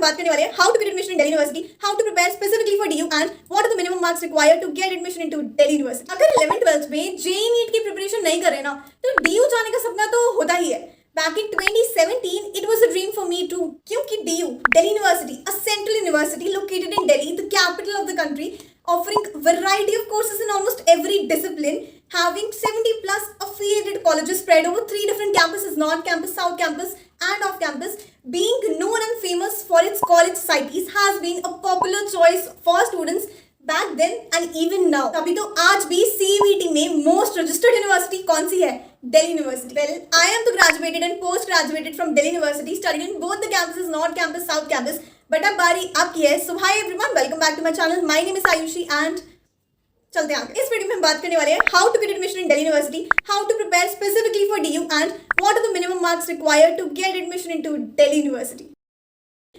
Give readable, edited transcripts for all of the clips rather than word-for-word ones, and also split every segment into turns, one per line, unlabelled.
बात करने वाले हैं how to get admission in Delhi University, how to prepare specifically for DU and what are the minimum marks required to get admission into Delhi University. अगर 11th 12th में JEE NEET की preparation नहीं कर रहे ना तो डीयू जाने का सपना तो होता ही है। Back in 2017, it was a dream for me too. क्योंकि DU, Delhi University, a central university located in Delhi, the capital of the country, offering variety of courses in almost every discipline, having 70 plus affiliated colleges spread over 3 different campuses, North Campus, South Campus, and off campus, being known and famous for its college societies, has been a popular choice for students back then and even now. तभी तो आज भी CUET में most registered university कौन सी है? Delhi University. Well, I am the graduated and post graduated from Delhi University, studied in both the campuses, North Campus, South Campus. But अब बारी आपकी है. So hi everyone, welcome back to my channel. My name is Ayushi and चलते हैं आगे। इस video में हम बात करने वाले हैं how to get admission in Delhi University, how to prepare specifically for DU and what are the minimum marks required to get admission into Delhi University.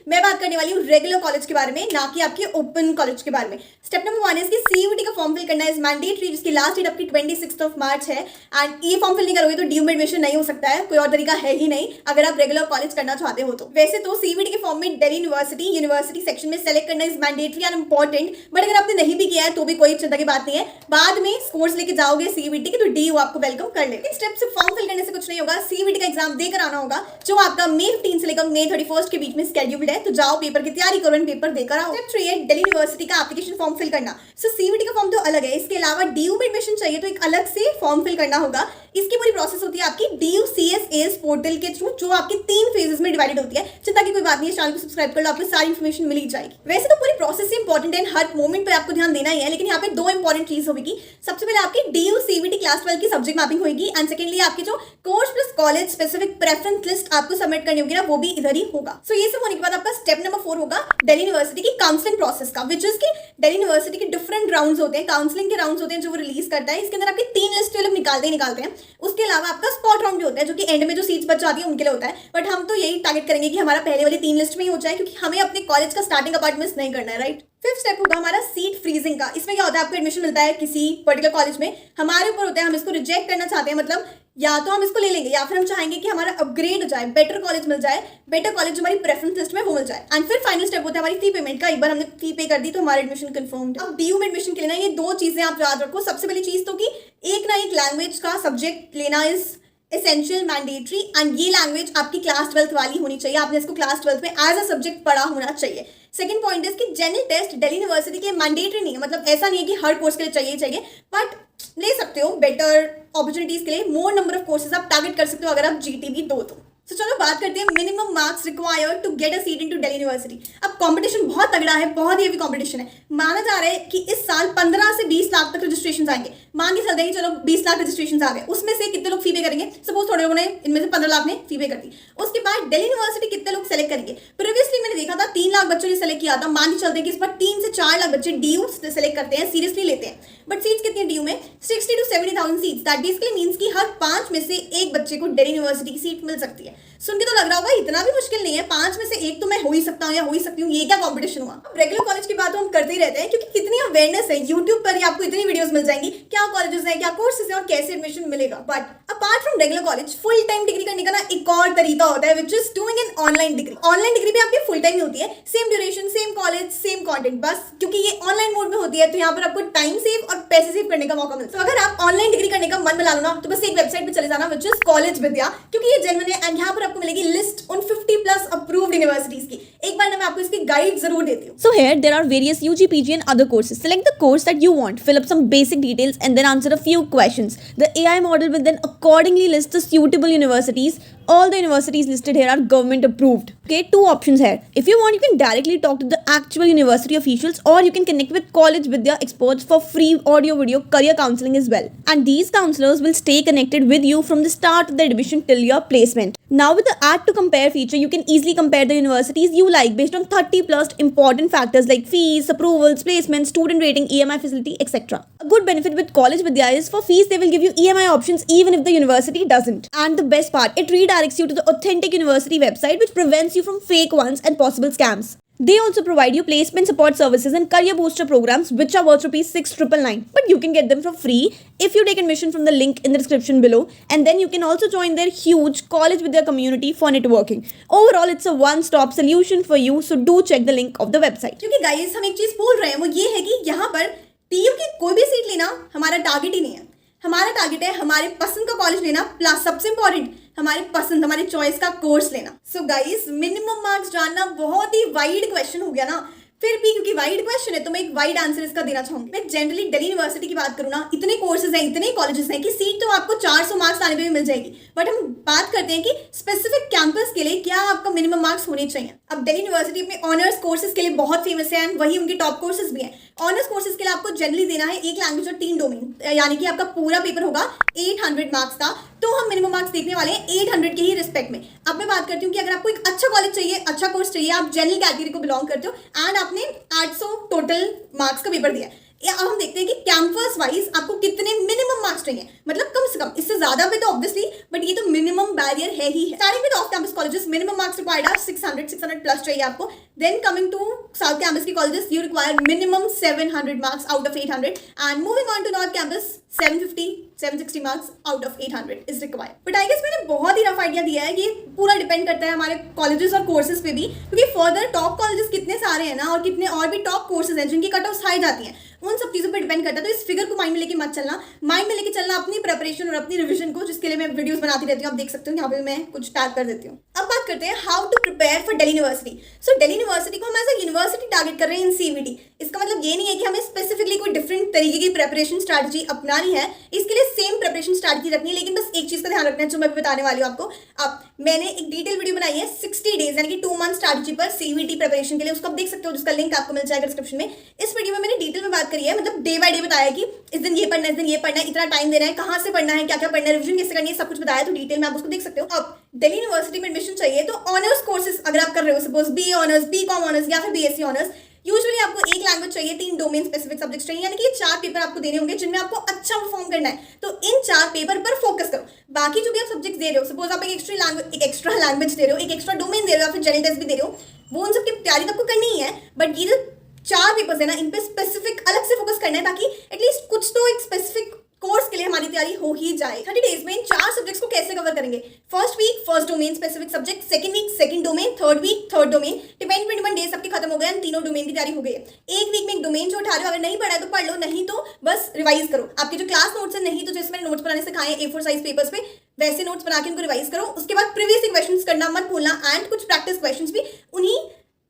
मैं बात करने वाली हूँ रेगुलर कॉलेज के बारे में, ना कि आपके ओपन कॉलेज के बारे में। स्टेप नंबर 1 है इसकी CUET का फॉर्म फिल करना है, इज मैंडेटरी, जिसकी लास्ट डेट आपकी 26 मार्च है। एंड ये फॉर्म फिल नहीं करोगे तो DU में एडमिशन नहीं हो सकता है, कोई और तरीका है ही नहीं अगर आप रेगुलर कॉलेज करना चाहते हो तो। वैसे तो CUET के फॉर्म में दिल्ली यूनिवर्सिटी सेक्शन में सेलेक्ट करना is mandatory and important, but अगर आपने नहीं भी किया है तो भी कोई चिंता की बात नहीं है। बाद में स्कोर्स लेके जाओगे CUET के तो DU आपको वेलकम कर ले। इस स्टेप से फॉर्म फिल करने से कुछ नहीं होगा, CUET का एग्जाम देकर आना होगा जो आपका May 15 से लेकर May 31 के बीच में स्केड्यूल्ड है। तो जाओ पेपर की तैयारी करो, पेपर देकर आओ। स्टेप 3 है दिल्ली यूनिवर्सिटी का एप्लीकेशन फॉर्म फिल करना। सो CUET का फॉर्म तो अलग है, इसके अलावा DU में एडमिशन चाहिए तो एक अलग से फॉर्म फिल करना होगा। इसकी पूरी प्रोसेस होती है आपकी DU CSAS पोर्टल के थ्रू, जो आपके 3 फेजेस में डिवाइडेड होती है। चिंता की कोई बात नहीं है, चैनल को सब्सक्राइब कर लो, आपको सारी इन्फॉर्मेशन मिल ही जाएगी। वैसे तो पूरी प्रोसेस इंपॉर्टेंट है, हर मोमेंट पर आपको ध्यान देना ही है, लेकिन यहाँ पे 2 इंपॉर्टेंट चीज होगी। सबसे पहले आपकी DU CUET क्लास 12 की सब्जेक्ट मैपिंग होगी एंड सेकेंडली आपकी जो course plus college specific preference list आपको सबमिट करनी होगी ना, वो भी इधर ही होगा। सो ये सब होने के बाद आपका स्टेप नंबर 4 होगा दिल्ली यूनिवर्सिटी की काउंसलिंग प्रोसेस का, विच इज की दिल्ली यूनिवर्सिटी के डिफरेंट राउंड्स होते हैं, काउंसलिंग के राउंड्स होते हैं जो वो रिलीज करता है। इसके अंदर आपकी 3 लिस्ट लोग निकालते हैं। उसके अलावा आपका स्पॉट राउंड भी होता है जो कि एंड में जो सीट्स बच जाती है उनके लिए होता है, बट हम तो यही टारगेट करेंगे कि हमारा पहले वाली 3 लिस्ट में ही हो जाए, क्योंकि हमें अपने कॉलेज का स्टार्टिंग का पार्ट मिस नहीं करना है, राइट। 5th स्टेप होगा हमारा सीट फ्रीजिंग का। इसमें क्या होता है, आपको एडमिशन मिलता है किसी पर्टिकुलर कॉलेज में, हमारे ऊपर होता है हम इसको रिजेक्ट करना चाहते हैं, मतलब या तो हम इसको ले लेंगे या फिर हम चाहेंगे कि हमारा अपग्रेड हो जाए, बेटर कॉलेज मिल जाए, बेटर कॉलेज जो हमारी प्रेफरेंस लिस्ट में वो मिल जाए। एंड फिर फाइनल स्टेप होता है हमारी फी पेमेंट का। एक बार हमने फी पे कर दी तो हमारा एडमिशन कंफर्म्ड। अब DU में एडमिशन के लिए ना ये 2 चीजें आप याद रखो। सबसे पहली चीज तो कि एक ना एक लैंग्वेज का सब्जेक्ट लेना इज एसेंशियल मैंडेटरी, एंड ये लैंग्वेज आपकी क्लास 12th वाली होनी चाहिए, आपने इसको क्लास 12th में एज अ सब्जेक्ट पढ़ा होना चाहिए। सेकंड पॉइंट है कि जनरल टेस्ट दिल्ली यूनिवर्सिटी के मैंडेटरी नहीं है, मतलब ऐसा नहीं है कि हर कोर्स के लिए चाहिए, बट ले सकते हो बेटर अपॉर्चुनिटीज के लिए। मोर नंबर ऑफ कोर्सेज आप टारगेट कर सकते हो अगर आप GTB दो तो। तो चलो बात करते हैं minimum marks required to get a seat into Delhi University. अब कंपटीशन बहुत तगड़ा है, बहुत ही हेवी कंपटीशन है। माना जा रहा है कि इस साल 15 से 20 लाख तक रजिस्ट्रेशन आएंगे। मान के चलते हैं चलो 20 लाख रजिस्ट्रेशन आ गए, उसमें से कितने लोग फी पे करेंगे? सपोज थोड़े लोगों ने इनमें से 15 लाख ने फी पे कर दी। उसके बाद दिल्ली यूनिवर्सिटी कितने लोग सेलेक्ट करेंगे? प्रीवियसली मैंने देखा था 3 लाख बच्चों ने सेलेक्ट किया था। मान के चलते हैं कि इस बार 3 से 4 लाख बच्चे DU सेलेक्ट करते हैं, सीरियसली लेते हैं। बट सीट्स कितनी है DU में? 60 to 70,000 seats. That basically means कि हर 5 में से एक बच्चे को दिल्ली यूनिवर्सिटी की सीट मिल सकती है। सुन के तो लग रहा होगा इतना भी मुश्किल नहीं है, 5 में से एक तो मैं हो ही सकता हूँ या हो ही सकती हूँ, ये क्या कंपटीशन हुआ। अब रेगुलर कॉलेज की बात तो हम करते ही रहते हैं, क्योंकि कितनी अवेयरनेस है, यूट्यूब पर ही आपको इतनी वीडियोस मिल जाएंगी, क्या कॉलेजेस हैं, क्या कोर्सेज हैं और कैसे एडमिशन मिलेगा। But apart from regular college, full time degree करने का ना एक और तरीका होता है, which is doing an online degree. Online degree भी आपकी फुल टाइम ही होती है, same duration, same college, same content, बस क्योंकि ये ऑनलाइन मोड में होती है तो यहाँ पर आपको टाइम सेव और पैसे सेव करने का मौका मिलता है। तो अगर आप ऑनलाइन डिग्री करने का मन बना लो ना, तो बस एक वेबसाइट पे चले जाना, विच इज कॉलेज विद्या, क्योंकि ये जेन्युइन है। एंड यहाँ पर आपको मिलेगी लिस्ट उन 50 प्लस अप्रूव्ड यूनिवर्सिटीज की। एक बार ना मैं आपको इसकी गाइड जरूर देती हूँ।
So here there are various UG, PG and other courses. Select the course that you want, fill up some basic details and then answer a few questions. The AI model will then accordingly list the suitable universities. All the universities listed here are government approved. Okay, 2 options here. If you want, you can directly talk to the actual university officials, or you can connect with college with their experts for free audio video career counseling as well. And these counselors will stay connected with you from the start of the admission till your placement. Now with the add to compare feature, you can easily compare the universities you like based on 30 plus important factors like fees, approvals, placements, student rating, EMI facility, etc. A good benefit with College Vidya is for fees they will give you EMI options even if the university doesn't. And the best part, it redirects you to the authentic university website, which prevents you from fake ones and possible scams. They also provide you placement support services and career booster programs which are worth rupees 6,999. But you can get them for free if you take admission from the link in the description below, and then you can also join their huge college with their community for networking. Overall, it's a one-stop solution for you, so do check the link of the website.
क्योंकि guys हम एक चीज बोल रहे हैं वो ये है कि यहाँ पर टीयू की कोई भी सीट लेना हमारा टारगेट ही नहीं है। हमारा टारगेट है हमारे पसंद का कॉलेज लेना, प्लस सबसे इंपॉर्टेंट हमारे पसंद हमारे चॉइस का कोर्स लेना। सो गाइस मिनिमम मार्क्स जानना बहुत ही वाइड क्वेश्चन हो गया ना, फिर भी क्योंकि वाइड क्वेश्चन है तो मैं एक वाइड आंसर इसका देना चाहूंगी। मैं जनरली दिल्ली यूनिवर्सिटी की बात करूँ ना, इतने कोर्सेज हैं, इतने कॉलेजेस हैं कि सीट तो आपको 400 मार्क्स आने पे भी मिल जाएगी। बट हम बात करते हैं कि स्पेसिफिक कैंपस के लिए क्या आपका मिनिमम मार्क्स होने चाहिए। अब दिल्ली यूनिवर्सिटी अपने ऑनर्स कोर्सेज के लिए बहुत फेमस है एंड वही उनके टॉप कोर्सेज भी हैं। ऑनर्स कोर्सेज के लिए आपको जनरली देना है एक लैंग्वेज और 3 डोमेन, यानी कि आपका पूरा पेपर होगा 800 मार्क्स का। तो हम मिनिमम मार्क्स देखने वाले हैं 800 के ही रिस्पेक्ट में। अब मैं बात करती हूँ कि अगर आपको एक अच्छा कॉलेज चाहिए, अच्छा कोर्स चाहिए, आप जनरल कैटेगरी को बिलोंग करते हो एंड आपने 800 टोटल मार्क्स का पेपर दिया है, या अब हम देखते हैं कि कैंपस वाइज आपको कितने मिनिमम मार्क्स चाहिए, मतलब कम से कम। इससे ज्यादा भी तो ऑब्वियसली, बट ये तो मिनिमम बैरियर है ही है। Starting with off campus colleges minimum marks required are 600 plus चाहिए आपको। Then coming to south campus के colleges you require minimum 700 marks out of 800 and moving on to north campus 760 marks out of 800 is required. But I guess मैंने बहुत ही rough idea दिया है, ये पूरा depend करता है हमारे कॉलेजेस और कोर्सेज पे भी, क्योंकि फर्दर टॉप कॉलेजेस कितने सारे हैं ना और कितने और भी टॉप कोर्सेज हैं जिनकी कट ऑफ हाई जाती हैं, उन सब चीज़ों पे डिपेंड करता है। तो इस फिगर को माइंड में लेके मत चलना, माइंड में लेके चलना अपनी प्रिपरेशन और अपनी रिवीजन को, जिसके लिए मैं वीडियोस बनाती रहती हूँ। आप देख सकते हो यहाँ पे मैं कुछ टैग कर देती हूँ। अब बात करते हैं how to prepare for Delhi University. So Delhi University को हम एज अ यूनिवर्सिटी टारगेट कर रहे हैं इन सीवीटी। इसका मतलब ये नहीं है कि हमें स्पेसिफिकली कोई डिफरेंट तरीके की प्रिपरेशन स्ट्रैटेजी अपनानी है, इसके लिए सेम प्रिपरेशन स्ट्रैटेजी रखनी है। लेकिन बस एक चीज़ का ध्यान रखना है जो मैं बताने वाली हूँ आपको। अब मैंने एक डिटेल वीडियो बनाई है 60 डेज यानी कि 2 मंथ स्ट्रैटेजी पर सीवीटी प्रिपरेशन के लिए, उसको आप देख सकते हो, जिसका लिंक आपको मिल जाएगा डिस्क्रिप्शन में। इस वीडियो में मैंने डिटेल में बात करी है, मतलब डे बाय डे बताया कि इस दिन ये पढ़ना है, इस दिन ये पढ़ना है, इतना टाइम देना है, कहाँ से पढ़ना है, क्या क्या पढ़ना है, रिविजन कैसे करनी है, सब कुछ बताया, तो डिटेल में आप उसको देख सकते हो। अब दिल्ली यूनिवर्सिटी में एडमिशन चाहिए तो ऑनर्स कोर्सेज अगर आप कर रहे हो, suppose B honours, B com honours या फिर बीएससी ऑनर्स, यूजुअली आपको एक लैंग्वेज चाहिए, 3 डोमेन स्पेसिफिक सब्जेक्ट्स चाहिए, यानी कि 4 पेपर आपको देने होंगे जिनमें आपको अच्छा परफॉर्म करना है। तो इन 4 पेपर पर फोकस करो। बाकी जो भी आप सब्जेक्ट्स दे रहे हो, सपोज आप एक एक्स्ट्रा लैंग्वेज दे रहे हो, एक एक्स्ट्रा डोमेन दे रहे हो या फिर जनरल टेस्ट भी दे रहे हो, वो उन सबकी तैयारी तो आपको करनी ही है, बट ये जो 4 पेपर्स है ना, इन पे स्पेसिफिक अलग से फोकस करना है ताकि एटलीस्ट कुछ तो एक स्पेसिफिक कोर्स के लिए हमारी तैयारी हो ही जाए। 30 डेज में इन 4 सब्जेक्ट्स को कैसे कवर करेंगे? First week first domain specific subject, second week second domain, third week third domain. Depend 21 days आपके खत्म हो गए हैं, तीनों डोमेन की तैयारी हो गई है। एक वीक में एक डोमेन जो उठा रहे हो, अगर नहीं पढ़ा है तो पढ़ लो, नहीं तो बस रिवाइज करो। आपके जो क्लास नोट्स है, नहीं तो जैसे मैंने नोट्स बनाने सिखाए A4 साइज पेपर्स पे, वैसे नोट्स बना के उनको रिवाइज करो। उसके बाद प्रीवियस क्वेश्चंस करना मत भूलना एंड कुछ प्रैक्टिस क्वेश्चंस भी उन्हीं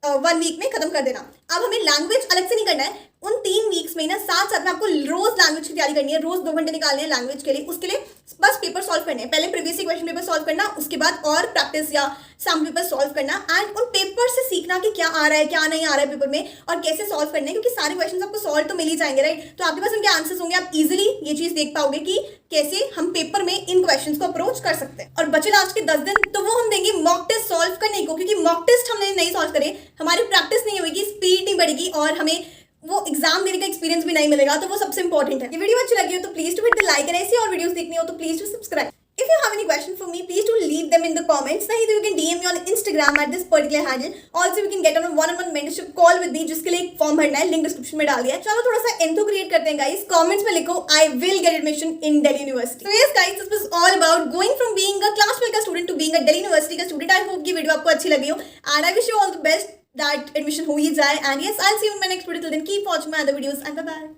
1 वीक में खत्म कर देना। अब हमें लैंग्वेज अलग से नहीं करना है, उन 3 वीक्स में ना साथ साथ में आपको रोज लैंग्वेज की तैयारी करनी है, रोज 2 घंटे निकालने हैं लैंग्वेज के लिए। उसके लिए बस पेपर सॉल्व करने हैं, पहले प्रीवियस क्वेश्चन पेपर सॉल्व करना, उसके बाद और प्रैक्टिस या सम पेपर सॉल्व करना एंड उन पेपर से सीखना कि क्या आ रहा है क्या नहीं आ रहा है पेपर में और कैसे सॉल्व करने हैं, क्योंकि सारे क्वेश्चन आपको सॉल्व तो मिल ही जाएंगे, राइट? तो आपके पास उनके आंसर्स होंगे, आप इजिली ये चीज देख पाओगे कि कैसे हम पेपर में इन क्वेश्चंस को अप्रोच कर सकते हैं। और बचे लास्ट के 10 दिन, तो वो हम देंगे मॉक टेस्ट सॉल्व करने को, क्योंकि मॉक टेस्ट हमने नहीं सॉल्व करे, हमारी प्रैक्टिस नहीं होगी, स्पीड नहीं बढ़ेगी और हमें वो एग्जाम देने का एक्सपीरियंस भी नहीं मिलेगा। तो वो सबसे इंपॉर्टेंट है। ये वीडियो अच्छी लगी हो तो please to hit the like and ऐसी और वीडियोस देखनी हो तो please to subscribe. If you have any question for me, please do leave them in the comments. नहीं तो you can DM me on Instagram at this particular handle. Also, you can get on a one-on-one mentorship call with me, जिसके लिए एक form भरना है, link description में डाल दिया है। चलो थोड़ा सा एंथो क्रिएट करते हैं गाइस। कमेंट्स में लिखो I will get admission in Delhi University. So yes guys, this was all about going from being a class 12 का student to being a Delhi University का student. I hope ये video आपको अच्छी लगी हो and I wish you all the best that admission हो ही जाए. And yes, I'll see you in my next video. Till then, keep watching my other videos and bye bye.